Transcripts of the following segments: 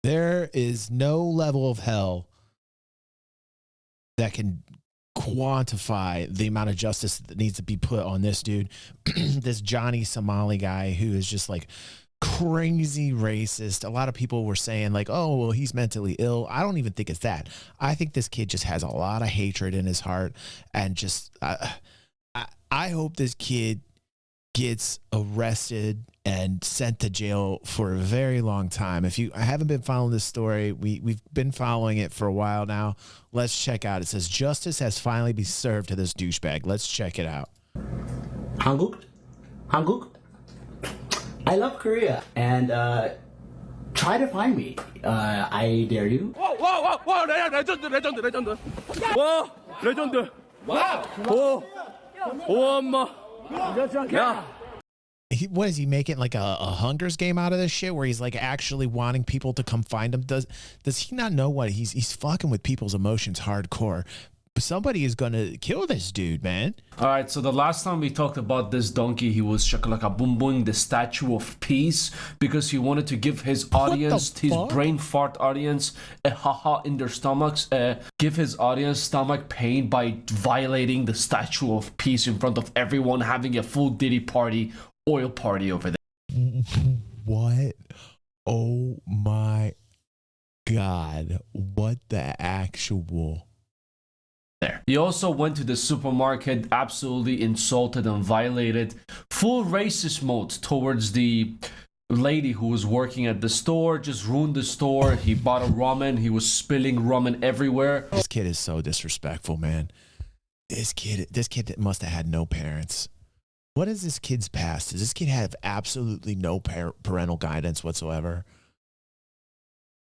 There is no level of hell that can quantify the amount of justice that needs to be put on this dude. This Johnny Somali guy who is just like crazy racist. A lot of people were saying like, oh, well, he's mentally ill. I don't even think it's that. I think this kid just has a lot of hatred in his heart, and just I hope this kid gets arrested and sent to jail for a very long time. If you haven't been following this story, we've been following it for a while now. Let's check out. It says justice has finally been served to this douchebag. Let's check it out. 한국? I love Korea, and try to find me. I dare you. 와, 레전드. 와, 레전드. 와, 엄마. 야. What is he making, like a Hunger's game out of this shit, where he's like actually wanting people to come find him? Does he not know what he's fucking with people's emotions hardcore? Somebody is gonna kill this dude, man. All right, so the last time we talked about this donkey, he was shakalaka boom boom, the statue of peace, because he wanted to give his audience, his brain fart audience, a haha in their stomachs, give his audience stomach pain by violating the statue of peace in front of everyone, having a full Diddy party, oil party over there. What? Oh my God. What the actual... There. He also went to the supermarket, absolutely insulted and violated, full racist mode towards the lady who was working at the store, just ruined the store. He bought a ramen, he was spilling ramen everywhere. This kid is so disrespectful, man. This kid must have had no parents. What is this kid's past? Does this kid have absolutely no parental guidance whatsoever?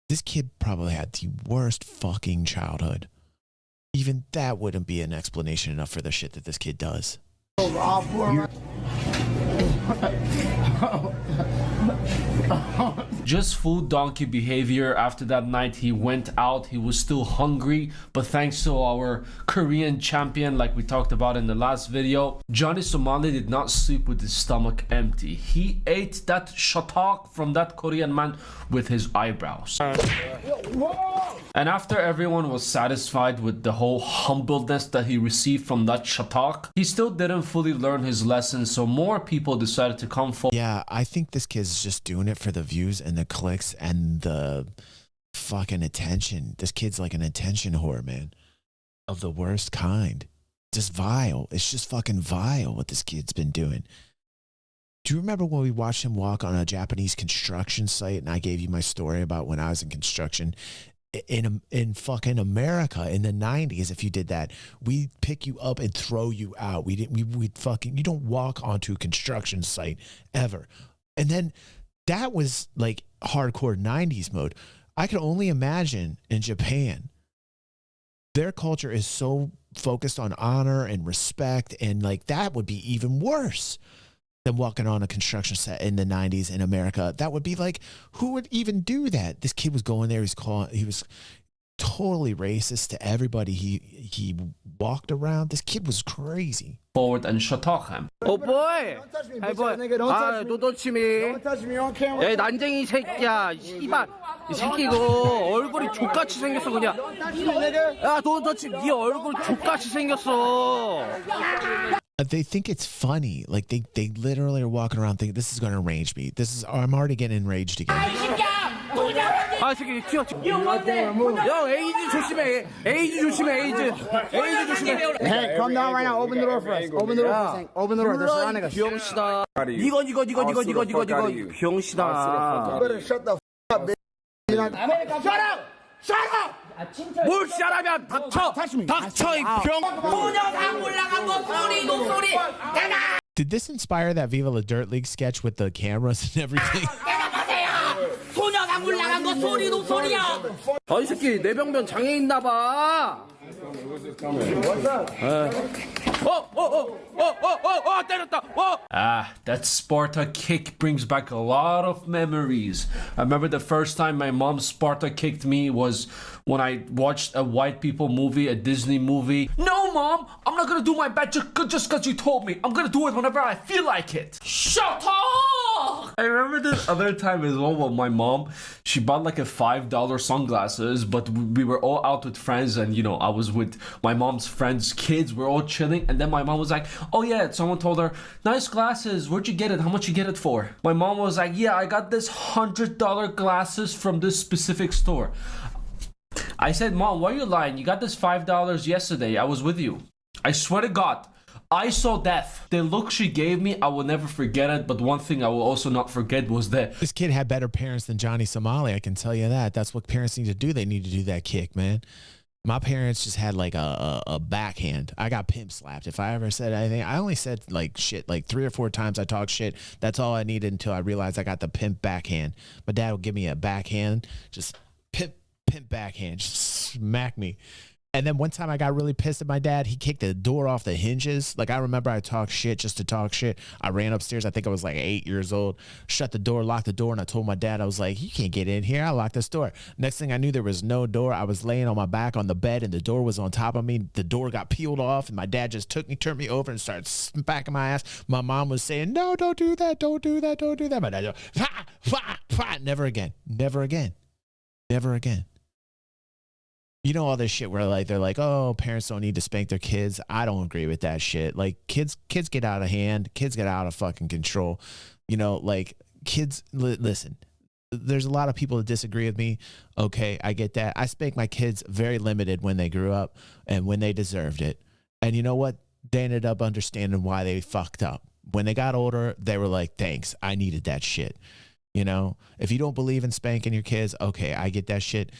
This kid probably had the worst fucking childhood. Even that wouldn't be an explanation enough for the shit that this kid does. Just full donkey behavior. After that night, he went out. He was still hungry, but thanks to our Korean champion, like we talked about in the last video, Johnny Somali did not sleep with his stomach empty. He ate that shatak from that Korean man with his eyebrows. And after everyone was satisfied with the whole humbleness that he received from that shatak, he still didn't fully learn his lesson, so more people decided to come forward. Yeah, I think this kid's just doing it for the views and the clicks and the fucking attention. This kid's like an attention whore, man, of the worst kind. Just vile. It's just fucking vile what this kid's been doing. Do you remember when we watched him walk on a Japanese construction site, and I gave you my story about when I was in construction in fucking America in the 90s? If you did that, we'd pick you up and throw you out. We'd fucking, you don't walk onto a construction site ever. And then that was like hardcore 90s mode. I could only imagine in Japan, their culture is so focused on honor and respect, and like that would be even worse than walking on a construction set in the 90s in America. That would be like, who would even do that? This kid was going there. He was totally racist to everybody he walked around. This kid was crazy. Forward and shatak him. Oh boy! Don't touch me, Hey bitch boy! ass nigga. Don't touch me. Don't touch me! Don't touch me on camera. 야, 난쟁이 새끼야, 씨발, 이 새끼 이거 얼굴이 족같이 생겼어 그냥. Don't touch me, nigga. 야, don't touch me. 네 얼굴 족같이 생겼어. They think it's funny. Like they literally are walking around thinking this is going to enrage me. I'm already getting enraged again. 아, 새끼 튀어. 형, 에이즈 조심해. 에이즈 조심해. 에이즈 조심해. Hey, come down right now. Open the door for us. Open the door for us. Open the door. They're surrounding us. 병신아. 이거 병신아. Better shut the up, bitch. Shut up! Shut up! 뭘 씨라면 닥쳐. 닥쳐 이 병. Did this inspire that Viva La Dirt League sketch with the cameras and everything? 이 새끼 뇌병변 장애 있나 봐. 때렸다. Ah, that Sparta kick brings back a lot of memories. I remember the first time my mom Sparta kicked me was when I watched a white people movie, a Disney movie. No, Mom, I'm not gonna do my bad just because you told me. I'm gonna do it whenever I feel like it. Shut up! I remember this other time as well when my mom, she bought like a $5 sunglasses, but we were all out with friends, and you know, I was with my mom's friends' kids, we're all chilling, and then my mom was like, oh yeah, someone told her, nice glasses, where'd you get it? How much you get it for? My mom was like, yeah, I got this $100 glasses from this specific store. I said, Mom, why are you lying? You got this $5 yesterday. I was with you. I swear to God, I saw death. The look she gave me, I will never forget it. But one thing I will also not forget was that this kid had better parents than Johnny Somali. I can tell you that. That's what parents need to do. They need to do that kick, man. My parents just had like a backhand. I got pimp slapped. If I ever said anything, I only said like shit like 3 or 4 times. I talked shit. That's all I needed until I realized I got the pimp backhand. My dad would give me a backhand, just pimp backhand, just smack me. And then one time I got really pissed at my dad. He kicked the door off the hinges. Like, I remember I talked shit just to talk shit. I ran upstairs. I think I was like 8 years old. Shut the door, locked the door, and I told my dad, I was like, you can't get in here. I locked this door. Next thing I knew, there was no door. I was laying on my back on the bed, and the door was on top of me. The door got peeled off, and my dad just took me, turned me over, and started smacking my ass. My mom was saying, no, don't do that. Don't do that. Don't do that. My dad goes, fa, fa, fa. Never again. Never again. Never again. You know, all this shit where like they're like, oh, parents don't need to spank their kids. I don't agree with that shit. Like, kids get out of hand. Kids get out of fucking control. You know, like, kids, listen, there's a lot of people that disagree with me. Okay, I get that. I spanked my kids very limited when they grew up and when they deserved it. And you know what? They ended up understanding why they fucked up. When they got older, they were like, thanks, I needed that shit. You know, if you don't believe in spanking your kids, okay, I get that shit.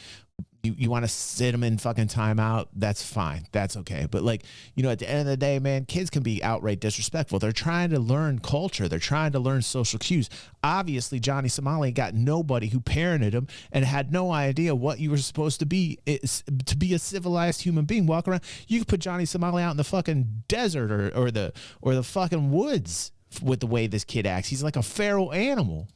You want to sit them in fucking timeout, that's fine. That's okay. But like, you know, at the end of the day, man, kids can be outright disrespectful. They're trying to learn culture. They're trying to learn social cues. Obviously, Johnny Somali got nobody who parented him and had no idea what you were supposed to be a civilized human being. Walk around. You could put Johnny Somali out in the fucking desert or the fucking woods with the way this kid acts. He's like a feral animal.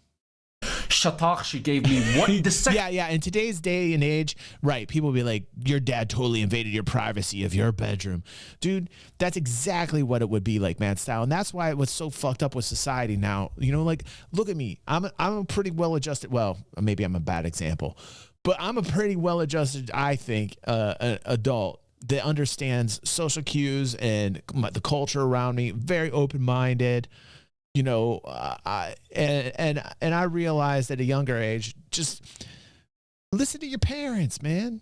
shatak she gave me. What the second? Yeah. In today's day and age, right? People will be like, your dad totally invaded your privacy of your bedroom, dude. That's exactly what it would be like, man. Style, and that's why it was so fucked up with society now. You know, like, look at me. I'm a pretty well adjusted. Well, maybe I'm a bad example, but I'm a pretty well adjusted, I think, adult that understands social cues and the culture around me. Very open minded. You know, I realized at a younger age, just listen to your parents, man.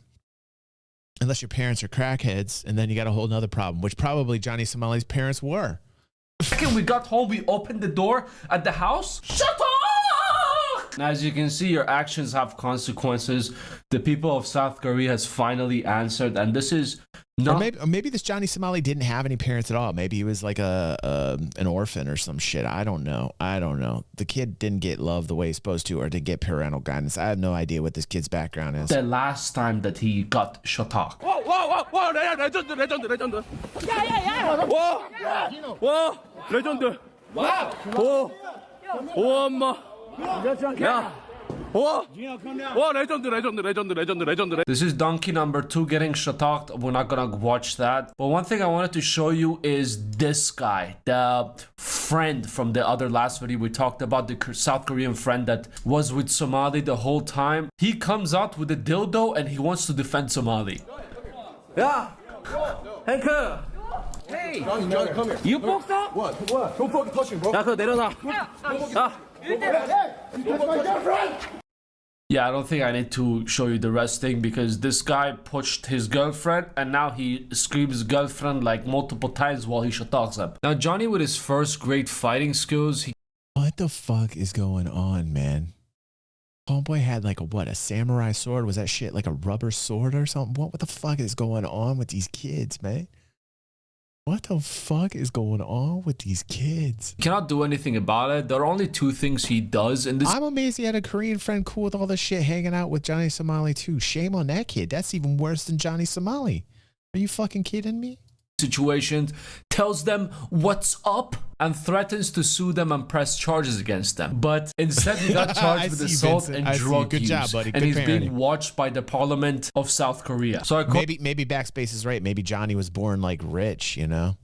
Unless your parents are crackheads, and then you got a whole nother problem, which probably Johnny Somali's parents were. Second we got home, we opened the door at the house. Shut up! And as you can see, your actions have consequences. The people of South Korea has finally answered, and this is not. Or maybe this Johnny Somali didn't have any parents at all. Maybe he was like an orphan or some shit. I don't know. The kid didn't get love the way he's supposed to, or didn't get parental guidance. I have no idea what this kid's background is. The last time that he got shatak. 와 레전드 와 레전드 와 엄마 레전드. This is donkey number 2 getting shataked. We're not gonna watch that. But one thing I wanted to show you is this guy, the friend from the other last video we talked about, the South Korean friend that was with Somali the whole time. He comes out with a dildo and he wants to defend Somali. 야 헨크 Johnny, come here. you boxer? What? Don't fucking touch him, bro. 야 그거 내려놔 야 Hey, that's my girlfriend. Yeah, I don't think I need to show you the rest thing, because this guy pushed his girlfriend and now he screams girlfriend like multiple times while he shataks him. Now Johnny, with his first great fighting skills, What the fuck is going on, man? Homeboy had like a samurai sword? Was that shit like a rubber sword or something? What the fuck is going on with these kids, man? What the fuck is going on with these kids? cannot do anything about it. There are only 2 things he does in this. I'm amazed he had a Korean friend cool with all this shit, hanging out with Johnny Somali too. Shame on that kid. That's even worse than Johnny Somali. Are you fucking kidding me? Situations, tells them what's up and threatens to sue them and press charges against them. But instead he got charged with assault and drug Good use. job, buddy. And Good he's parenting. being watched by the parliament of South Korea. So I Maybe Backspace is right. Maybe Johnny was born like rich, you know?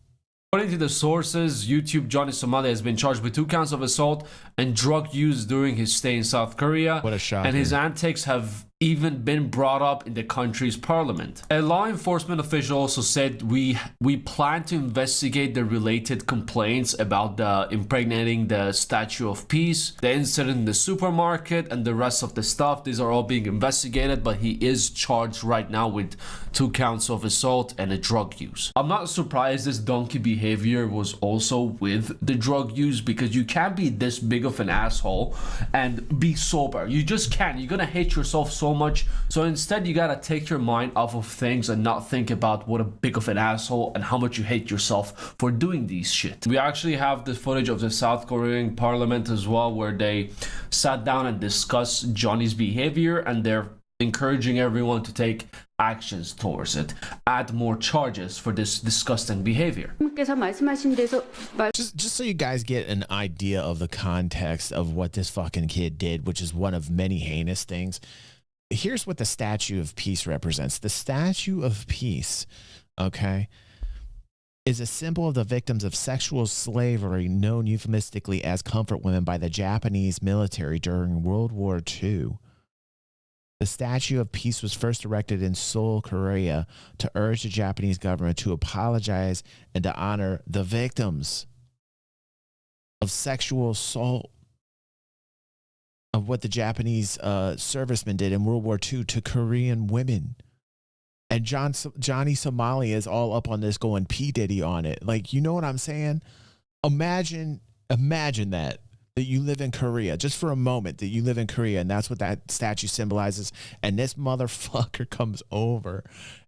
According to the sources, YouTube Johnny Somali has been charged with 2 counts of assault and drug use during his stay in South Korea. What a shocker. And his antics have even been brought up in the country's parliament. A law enforcement official also said, we plan to investigate the related complaints about the impregnating the Statue of Peace, the incident in the supermarket, and the rest of the stuff. These are all being investigated, but he is charged right now with 2 counts of assault and a drug use. I'm not surprised this donkey behavior was also with the drug use, because you can't be this big of an asshole and be sober. You just can't. You're gonna hate yourself so much. So instead, you gotta take your mind off of things and not think about what a big of an asshole and how much you hate yourself for doing these shit. We actually have the footage of the South Korean parliament as well, where they sat down and discussed Johnny's behavior, and they're encouraging everyone to take actions towards it, add more charges for this disgusting behavior. Just so you guys get an idea of the context of what this fucking kid did, which is one of many heinous things. Here's what the Statue of Peace represents. The Statue of Peace, okay, is a symbol of the victims of sexual slavery known euphemistically as comfort women by the Japanese military during World War II. The Statue of Peace was first erected in Seoul, Korea, to urge the Japanese government to apologize and to honor the victims of sexual assault, of what the Japanese servicemen did in World War II to Korean women. And Johnny Somali is all up on this, going P. Diddy on it. Like, you know what I'm saying? Imagine that you live in Korea, just for a moment, that you live in Korea, and that's what that statue symbolizes. And this motherfucker comes over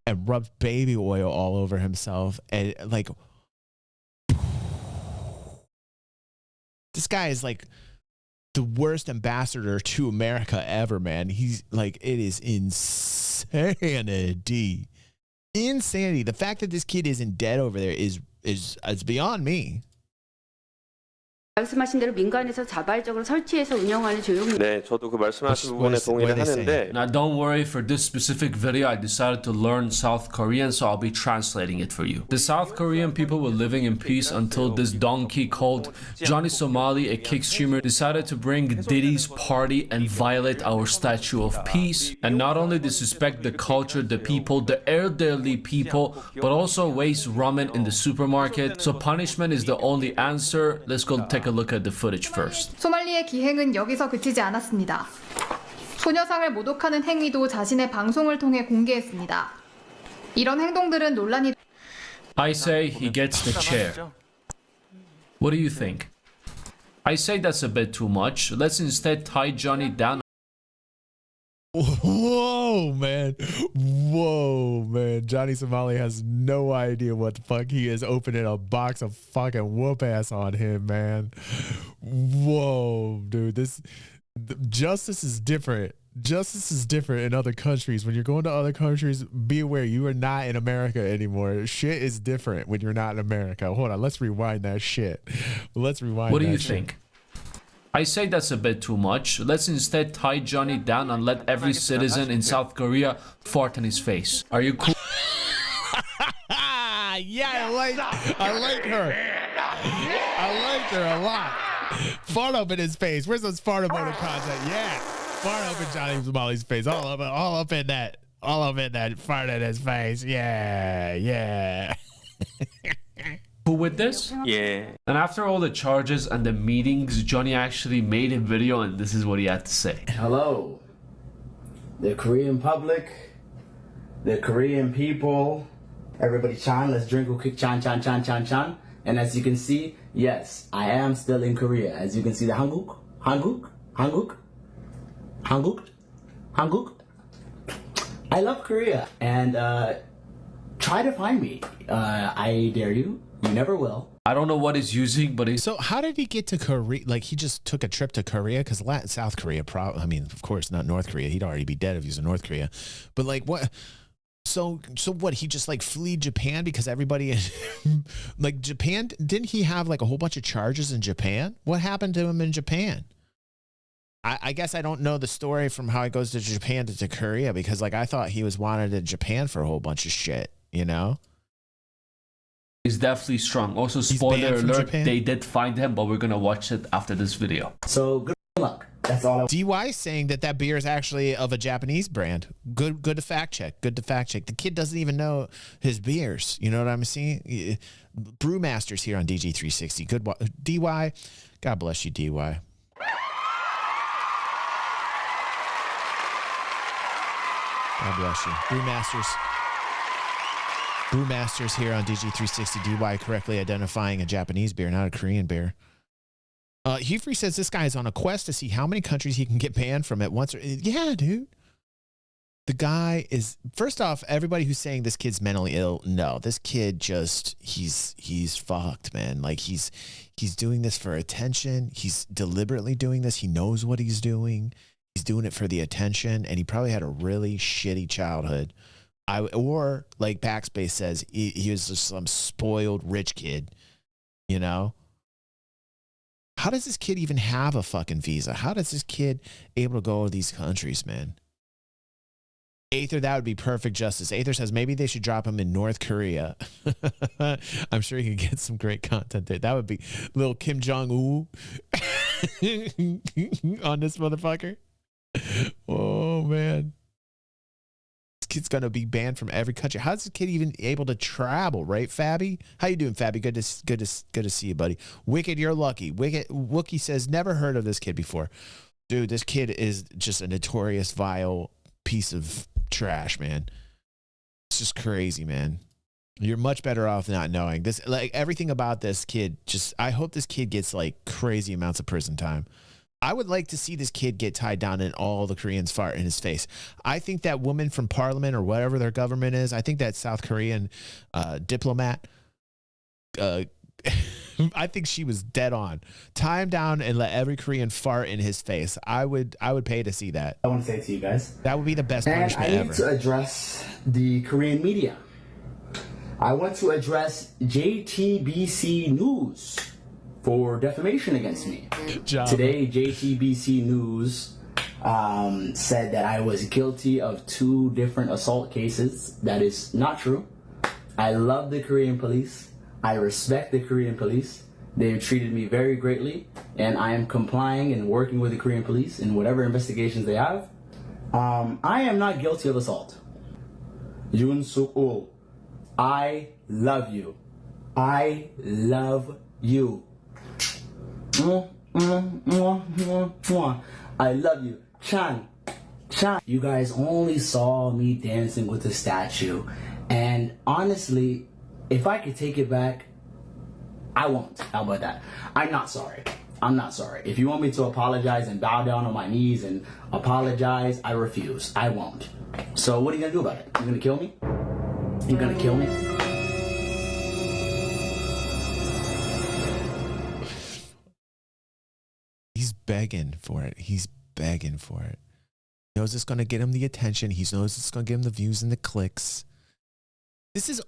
and rubs baby oil all over himself. And like, this guy is like the worst ambassador to America ever, man. He's like, it is insanity. The fact that this kid isn't dead over there is beyond me. 말씀하신 대로 민간에서 자발적으로 설치해서 운영하는 조용. 네, 저도 그 말씀하신 부분에 동의를 하는데. Now don't worry, for this specific video I decided to learn South Korean, so I'll be translating it for you. The South Korean people were living in peace until this donkey called Johnny Somali, a kick streamer, decided to bring Diddy's party and violate our Statue of Peace, and not only disrespect the culture, the people, the elderly people, but also waste ramen in the supermarket. So punishment is the only answer. Let's go take a look at the footage first. 소말리의 기행은 여기서 그치지 않았습니다. 소녀상을 모독하는 행위도 자신의 방송을 통해 공개했습니다. 이런 행동들은 논란이. I say he gets the chair. What do you think? I say that's a bit too much. Let's instead tie Johnny down. Whoa, man. Johnny Somali has no idea what the fuck he is, opening a box of fucking whoop ass on him, man. Whoa, dude. Justice is different. Justice is different in other countries. When you're going to other countries, be aware you are not in America anymore. Shit is different when you're not in America. Hold on, let's rewind that shit. What do you think? I say that's a bit too much. Let's instead tie Johnny down and let every citizen in South Korea fart in his face. Are you cool? Yeah, I like her. I like her a lot. Fart up in his face. Where's those fart emoji content? Yeah, fart up in Johnny Somali's face. All up in that fart in his face. Yeah. Cool with this? Yeah. And after all the charges and the meetings, Johnny actually made a video, and this is what he had to say. Hello, the Korean public, the Korean people, everybody chan, let's drink, we'll kick chan. And as you can see, yes, I am still in Korea. As you can see, the Hanguk. I love Korea, and try to find me. I dare you. You never will. I don't know what he's using, but he's... So how did he get to Korea? Like, he just took a trip to Korea? Because South Korea, I mean, of course, not North Korea. He'd already be dead if he was in North Korea. But like, what? So what? He just like flee Japan because everybody, like Japan, didn't he have like a whole bunch of charges in Japan? What happened to him in Japan? I guess I don't know the story from how he goes to Japan to Korea, because like I thought he was wanted in Japan for a whole bunch of shit, you know? He's definitely strong. Also, He's spoiler banned from alert, Japan? they did find him, but we're gonna watch it after this video. So good luck. That's all. DY saying that beer is actually of a Japanese brand. Good to fact check. Good to fact check. The kid doesn't even know his beers. You know what I'm saying? Brewmasters here on DG360. Good DY. God bless you, DY. God bless you. Brewmasters here on DG360. DY correctly identifying a Japanese beer, not a Korean beer. Hufrey says this guy is on a quest to see how many countries he can get banned from at once. Yeah, dude. The guy is, first off, everybody who's saying this kid's mentally ill, no, this kid just, he's fucked, man. Like he's doing this for attention. He's deliberately doing this. He knows what he's doing. He's doing it for the attention, and he probably had a really shitty childhood. Or like Backspace says, he was just some spoiled rich kid, you know? How does this kid even have a fucking visa? How does this kid able to go to these countries, man? Aether, that would be perfect justice. Aether says maybe they should drop him in North Korea. I'm sure he could get some great content there. That would be little Kim Jong-un on this motherfucker. Oh, man. This kid's going to be banned from every country. How's this kid even able to travel, right, Fabby? How you doing, Fabby? Good to see you, buddy. Wicked, you're lucky. Wicked Wookie says, never heard of this kid before. Dude, this kid is just a notorious, vile piece of trash, man. It's just crazy, man. You're much better off not knowing this. Like everything about this kid, just I hope this kid gets like crazy amounts of prison time. I would like to see this kid get tied down and all the Koreans fart in his face. I think that woman from parliament or whatever their government is, I think that South Korean diplomat, I think she was dead on. Tie him down and let every Korean fart in his face. I would pay to see that. I want to say to you guys. That would be the best And punishment I need ever. to address the Korean media. I want to address JTBC News for defamation against me. Today, JTBC News said that I was guilty of 2 different assault cases. That is not true. I love the Korean police. I respect the Korean police. They have treated me very greatly, and I am complying and working with the Korean police in whatever investigations they have. I am not guilty of assault. Yoon Suk-ul, I love you. I love you. I love you. Chan. You guys only saw me dancing with the statue, and honestly, if I could take it back, I won't. How about that? I'm not sorry. I'm not sorry. If you want me to apologize and bow down on my knees and apologize, I refuse. I won't. So what are you gonna do about it? You gonna kill me? You gonna kill me? He's begging for it. He's begging for it. He knows it's going to get him the attention. He knows it's going to get him the views and the clicks. This is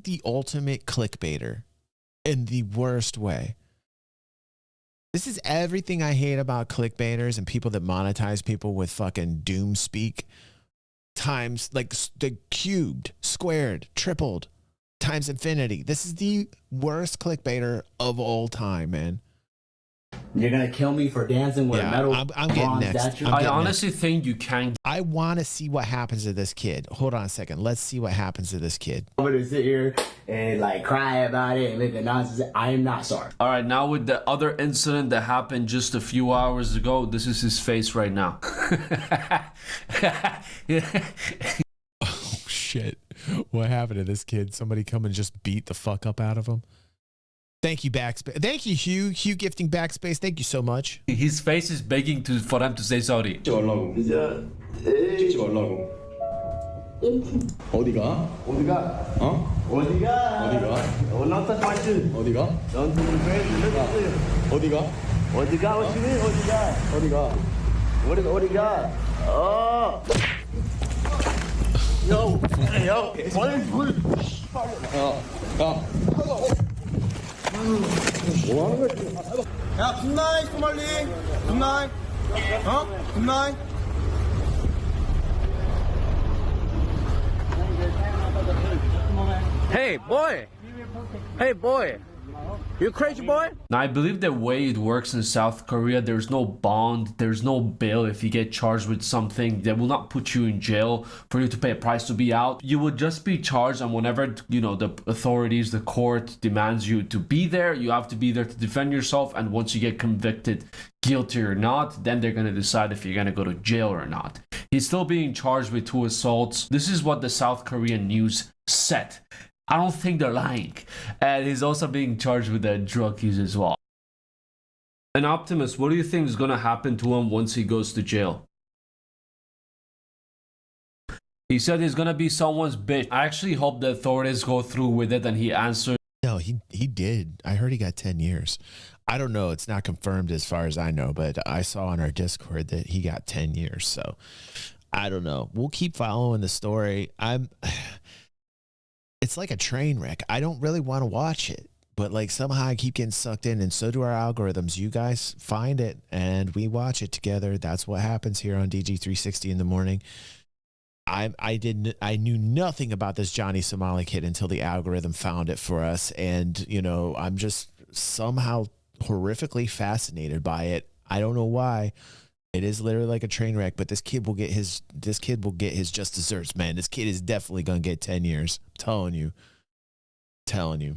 the ultimate clickbaiter in the worst way. This is everything I hate about clickbaiters and people that monetize people with fucking doom speak times like the cubed, squared, tripled times infinity. This is the worst clickbaiter of all time, man. You're gonna kill me for dancing with a metal I'm getting bronze next. statue? I honestly think you can. I want to see what happens to this kid. Hold on a second. Let's see what happens to this kid. I'm gonna sit here and like cry about it and make a nonsense. I am not sorry. All right, now with the other incident that happened just a few hours ago, this is his face right now. Oh shit! What happened to this kid? Somebody come and just beat the fuck up out of him. Thank you, Backspace. Thank you, Hugh. Hugh gifting Backspace. Thank you so much. His face is begging for them to say sorry. 찍지 말라고. 어디가? 어디가? 어? 어디가? 어디가? Not touch my shoe. 어디가? Don't do the crazy. 어디가? 어디가? What you mean? 어디가? 어디가? 어디가? Oh. Yo. 뭐 하는 거야 지금? 야, 굿나잇, 소말리. 굿나잇. 어? 굿나잇. Hey, boy. Hey boy, you crazy boy? Now, I believe the way it works in South Korea, there's no bond, there's no bail. If you get charged with something, they will not put you in jail for you to pay a price to be out. You will just be charged, and whenever, you know, the authorities, the court demands you to be there, you have to be there to defend yourself. And once you get convicted, guilty or not, then they're going to decide if you're going to go to jail or not. He's still being charged with 2 assaults. This is what the South Korean news said. I don't think they're lying. And he's also being charged with drug use as well. And Optimus, what do you think is going to happen to him once he goes to jail? He said he's going to be someone's bitch. I actually hope the authorities go through with it and he answers. No, he did. I heard he got 10 years. I don't know. It's not confirmed as far as I know, but I saw on our Discord that he got 10 years. So I don't know. We'll keep following the story. It's like a train wreck. I don't really want to watch it, but like somehow I keep getting sucked in, and so do our algorithms. You guys find it and we watch it together. That's what happens here on DG360 in the morning. I knew nothing about this Johnny Somali kid until the algorithm found it for us. And, you know, I'm just somehow horrifically fascinated by it. I don't know why. It is literally like a train wreck, but this kid will get his just desserts, man. This kid is definitely gonna get 10 years. I'm telling you.